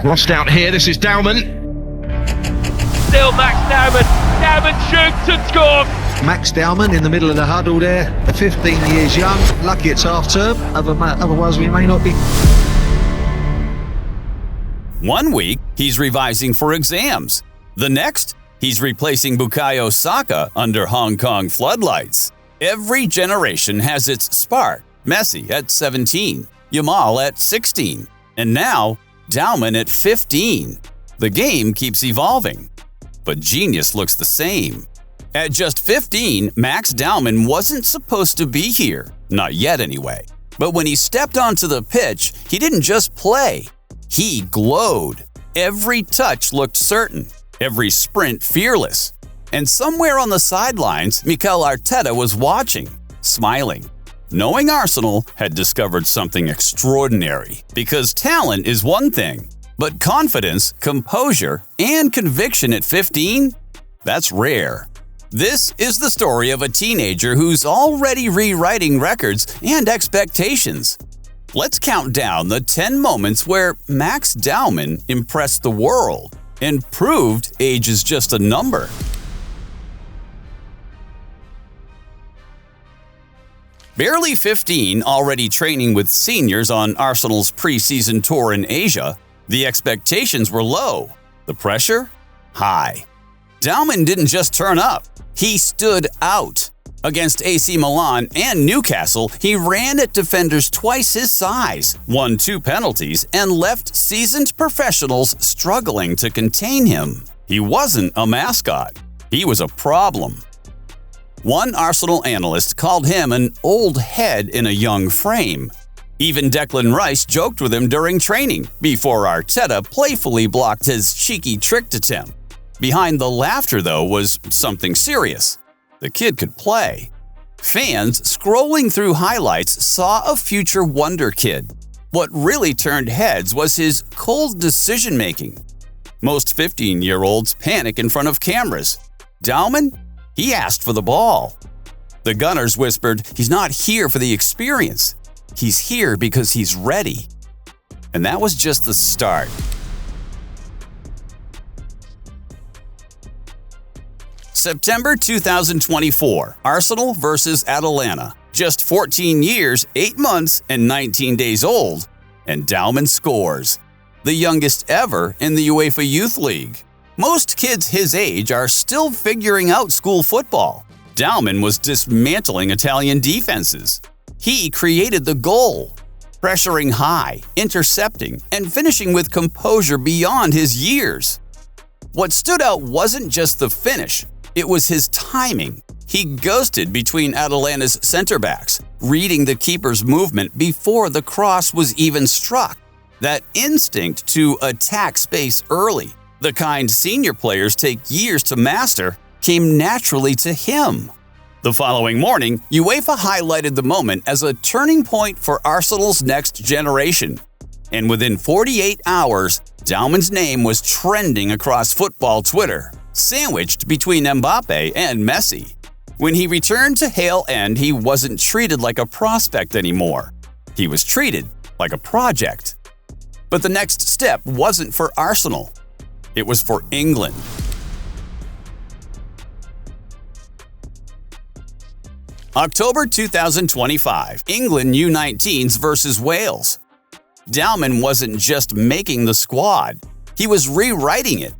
Lost out here, this is Dowman. Still Max Dowman. Dowman shoots and scores. Max Dowman in the middle of the huddle there, 15 years young, lucky it's half-term, otherwise we may not be. 1 week, he's revising for exams. The next, he's replacing Bukayo Saka under Hong Kong floodlights. Every generation has its spark. Messi at 17, Yamal at 16, and now Dowman at 15. The game keeps evolving, but genius looks the same. At just 15, Max Dowman wasn't supposed to be here, not yet anyway. But when he stepped onto the pitch, he didn't just play. He glowed. Every touch looked certain, every sprint fearless. And somewhere on the sidelines, Mikel Arteta was watching, smiling, knowing Arsenal had discovered something extraordinary. Because talent is one thing, but confidence, composure, and conviction at 15? That's rare. This is the story of a teenager who's already rewriting records and expectations. Let's count down the 10 moments where Max Dowman impressed the world and proved age is just a number. Barely 15, already training with seniors on Arsenal's pre-season tour in Asia, the expectations were low, the pressure high. Dowman didn't just turn up, he stood out. Against AC Milan and Newcastle, he ran at defenders twice his size, won 2 penalties, and left seasoned professionals struggling to contain him. He wasn't a mascot, he was a problem. One Arsenal analyst called him an old head in a young frame. Even Declan Rice joked with him during training, before Arteta playfully blocked his cheeky trick attempt. Behind the laughter, though, was something serious. The kid could play. Fans scrolling through highlights saw a future Wonderkid. What really turned heads was his cold decision-making. Most 15-year-olds panic in front of cameras. Dowman? He asked for the ball. The Gunners whispered, he's not here for the experience. He's here because he's ready. And that was just the start. September 2024, Arsenal versus Atalanta. Just 14 years, 8 months, and 19 days old, and Dowman scores. The youngest ever in the UEFA Youth League. Most kids his age are still figuring out school football. Dowman was dismantling Italian defenses. He created the goal, pressuring high, intercepting, and finishing with composure beyond his years. What stood out wasn't just the finish, it was his timing. He ghosted between Atalanta's center-backs, reading the keeper's movement before the cross was even struck. That instinct to attack space early, the kind senior players take years to master, came naturally to him. The following morning, UEFA highlighted the moment as a turning point for Arsenal's next generation. And within 48 hours, Dowman's name was trending across football Twitter, sandwiched between Mbappe and Messi. When he returned to Hale End, he wasn't treated like a prospect anymore. He was treated like a project. But the next step wasn't for Arsenal. It was for England. October 2025, England U19s versus Wales. Dowman wasn't just making the squad, he was rewriting it.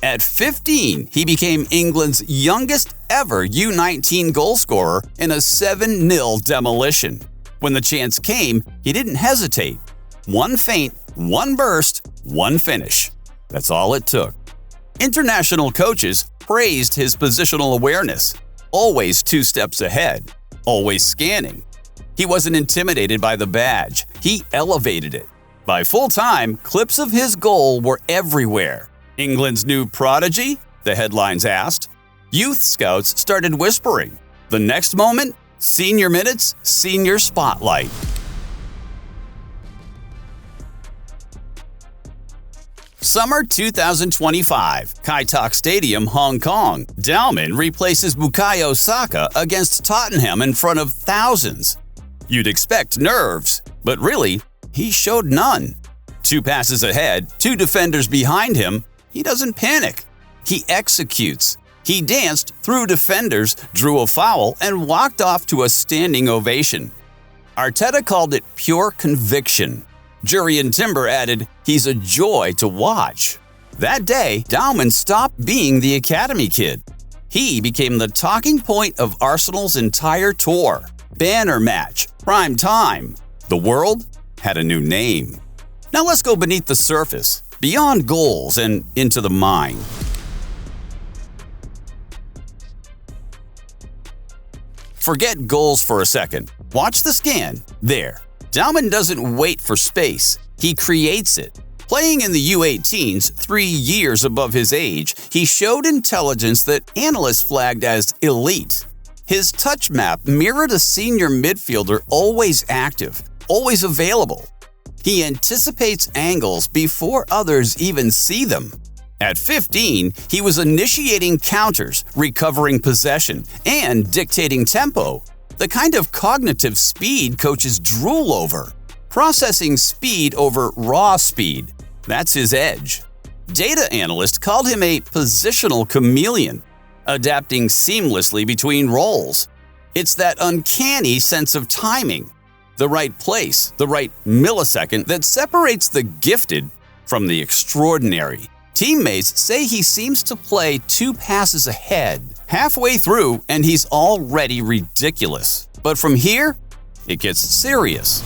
At 15, he became England's youngest ever U19 goalscorer in a 7-0 demolition. When the chance came, he didn't hesitate. One feint, one burst, one finish. That's all it took. International coaches praised his positional awareness, always 2 steps ahead, always scanning. He wasn't intimidated by the badge, he elevated it. By full time, clips of his goal were everywhere. England's new prodigy? The headlines asked. Youth scouts started whispering. The next moment, senior minutes, senior spotlight. Summer 2025, Kai Tak Stadium, Hong Kong. Dowman replaces Bukayo Saka against Tottenham in front of thousands. You'd expect nerves, but really, he showed none. 2 passes ahead, 2 defenders behind him, he doesn't panic. He executes. He danced through defenders, drew a foul, and walked off to a standing ovation. Arteta called it pure conviction. Jurrien Timber added, "He's a joy to watch." That day, Dowman stopped being the academy kid. He became the talking point of Arsenal's entire tour. Banner match, prime time. The world had a new name. Now let's go beneath the surface, beyond goals and into the mind. Forget goals for a second. Watch the scan. There. Dowman doesn't wait for space. He creates it. Playing in the U19s 3 years above his age, he showed intelligence that analysts flagged as elite. His touch map mirrored a senior midfielder always active, always available. He anticipates angles before others even see them. At 15, he was initiating counters, recovering possession, and dictating tempo, the kind of cognitive speed coaches drool over. Processing speed over raw speed, that's his edge. Data analysts called him a positional chameleon, adapting seamlessly between roles. It's that uncanny sense of timing, the right place, the right millisecond that separates the gifted from the extraordinary. Teammates say he seems to play 2 passes ahead, halfway through, and he's already ridiculous. But from here, it gets serious.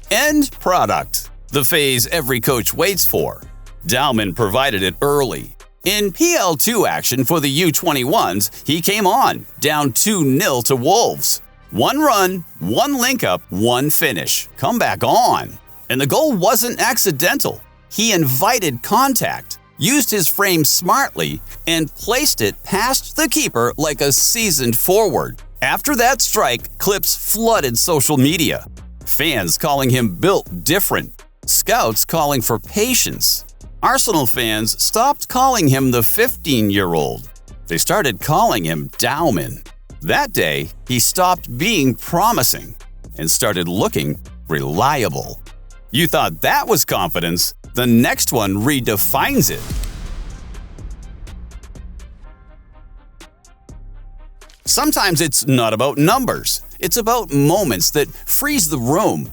End product. The phase every coach waits for. Dowman provided it early. In PL2 action for the U21s, he came on, down 2-0 to Wolves. 1 run, 1 link-up, 1 finish. Come back on. And the goal wasn't accidental. He invited contact, used his frame smartly, and placed it past the keeper like a seasoned forward. After that strike, clips flooded social media. Fans calling him built different. Scouts calling for patience. Arsenal fans stopped calling him the 15-year-old. They started calling him Dowman. That day, he stopped being promising and started looking reliable. You thought that was confidence? The next one redefines it. Sometimes it's not about numbers. It's about moments that freeze the room.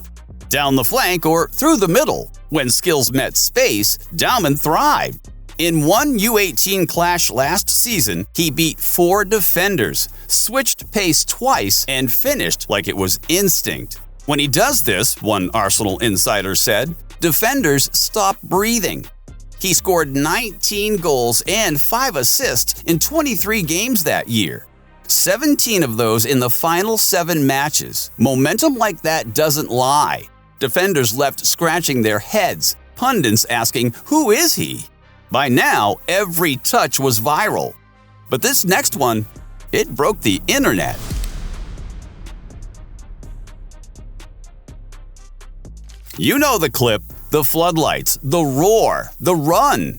Down the flank or through the middle. When skills met space, Dowman thrived. In one U18 clash last season, he beat 4 defenders, switched pace twice, and finished like it was instinct. When he does this, one Arsenal insider said, defenders stop breathing. He scored 19 goals and 5 assists in 23 games that year. 17 of those in the final 7 matches. Momentum like that doesn't lie. Defenders left scratching their heads, pundits asking, "Who is he?" By now, every touch was viral. But this next one, it broke the internet. You know the clip, the floodlights, the roar, the run.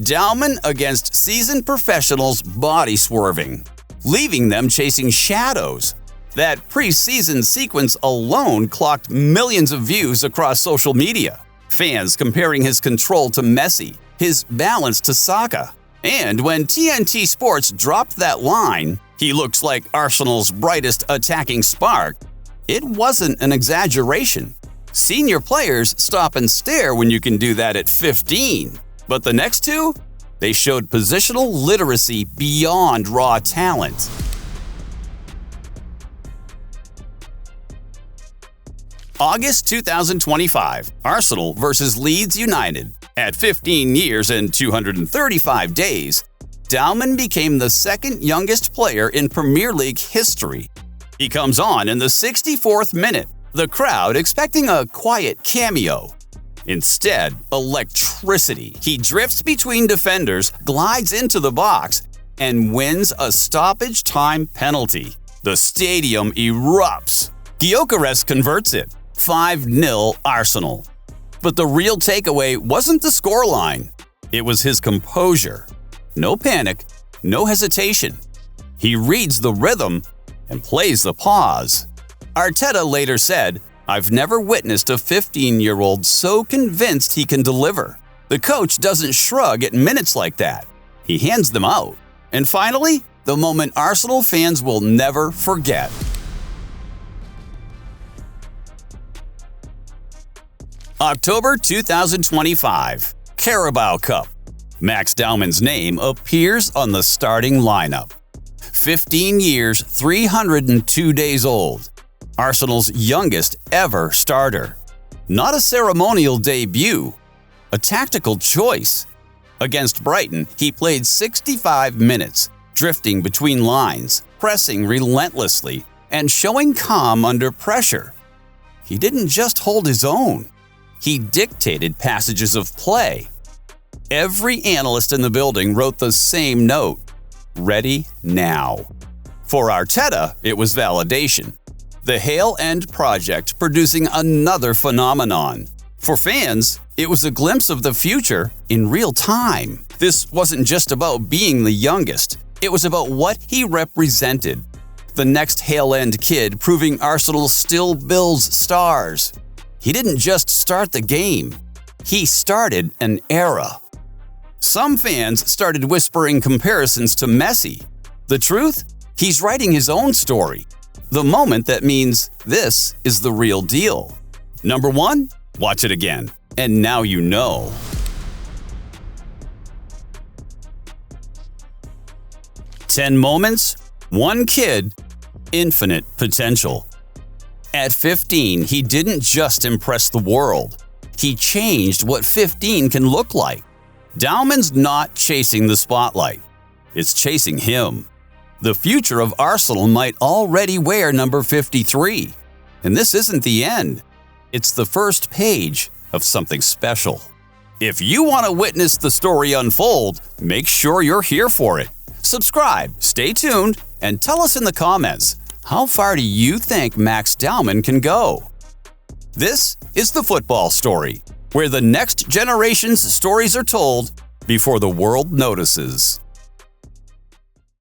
Dowman against seasoned professionals body swerving, leaving them chasing shadows. That pre-season sequence alone clocked millions of views across social media. Fans comparing his control to Messi, his balance to Saka. And when TNT Sports dropped that line, "He looks like Arsenal's brightest attacking spark," it wasn't an exaggeration. Senior players stop and stare when you can do that at 15. But the next 2? They showed positional literacy beyond raw talent. August 2025, Arsenal versus Leeds United. At 15 years and 235 days, Dowman became the second youngest player in Premier League history. He comes on in the 64th minute, the crowd expecting a quiet cameo. Instead, electricity. He drifts between defenders, glides into the box, and wins a stoppage time penalty. The stadium erupts. Gyökeres converts it. 5-0 Arsenal. But the real takeaway wasn't the scoreline. It was his composure. No panic, no hesitation. He reads the rhythm and plays the pause. Arteta later said, "I've never witnessed a 15-year-old so convinced he can deliver. The coach doesn't shrug at minutes like that. He hands them out." And finally, the moment Arsenal fans will never forget. October 2025, Carabao Cup. Max Dowman's name appears on the starting lineup. 15 years, 302 days old. Arsenal's youngest ever starter. Not a ceremonial debut, a tactical choice. Against Brighton, he played 65 minutes, drifting between lines, pressing relentlessly, and showing calm under pressure. He didn't just hold his own. He dictated passages of play. Every analyst in the building wrote the same note: ready now. For Arteta, it was validation. The Hale End project producing another phenomenon. For fans, it was a glimpse of the future in real time. This wasn't just about being the youngest. It was about what he represented. The next Hale End kid proving Arsenal still builds stars. He didn't just start the game. He started an era. Some fans started whispering comparisons to Messi. The truth? He's writing his own story. The moment that means this is the real deal. Number 1? Watch it again. And now you know. "10 moments, 1 kid, infinite potential." At 15, he didn't just impress the world. He changed what 15 can look like. Dowman's not chasing the spotlight. It's chasing him. The future of Arsenal might already wear number 53. And this isn't the end. It's the first page of something special. If you want to witness the story unfold, make sure you're here for it. Subscribe, stay tuned, and tell us in the comments, how far do you think Max Dowman can go? This is The Football Story, where the next generation's stories are told before the world notices.